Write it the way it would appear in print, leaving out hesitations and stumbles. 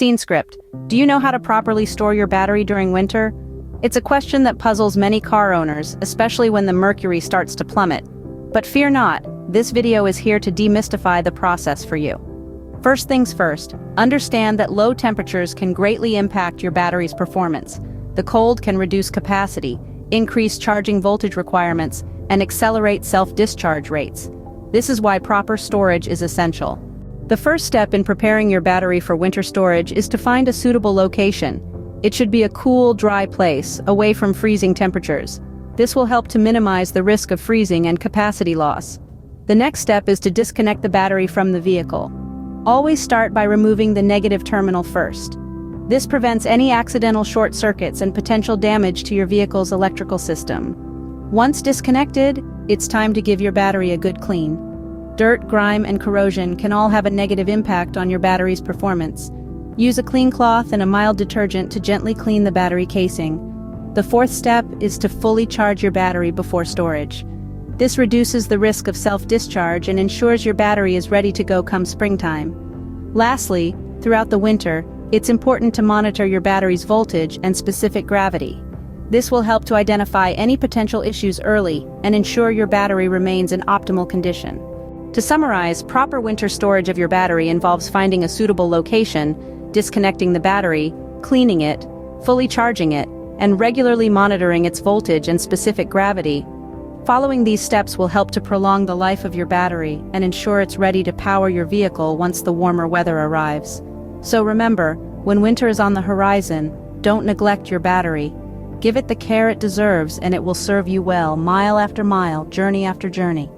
Scene script. Do you know how to properly store your battery during winter? It's a question that puzzles many car owners, especially when the mercury starts to plummet. But fear not, this video is here to demystify the process for you. First things first, understand that low temperatures can greatly impact your battery's performance. The cold can reduce capacity, increase charging voltage requirements, and accelerate self-discharge rates. This is why proper storage is essential. The first step in preparing your battery for winter storage is to find a suitable location. It should be a cool, dry place, away from freezing temperatures. This will help to minimize the risk of freezing and capacity loss. The next step is to disconnect the battery from the vehicle. Always start by removing the negative terminal first. This prevents any accidental short circuits and potential damage to your vehicle's electrical system. Once disconnected, it's time to give your battery a good clean. Dirt, grime, and corrosion can all have a negative impact on your battery's performance. Use a clean cloth and a mild detergent to gently clean the battery casing. The fourth step is to fully charge your battery before storage. This reduces the risk of self-discharge and ensures your battery is ready to go come springtime. Lastly, throughout the winter, it's important to monitor your battery's voltage and specific gravity. This will help to identify any potential issues early and ensure your battery remains in optimal condition. To summarize, proper winter storage of your battery involves finding a suitable location, disconnecting the battery, cleaning it, fully charging it, and regularly monitoring its voltage and specific gravity. Following these steps will help to prolong the life of your battery and ensure it's ready to power your vehicle once the warmer weather arrives. So remember, when winter is on the horizon, don't neglect your battery. Give it the care it deserves and it will serve you well, mile after mile, journey after journey.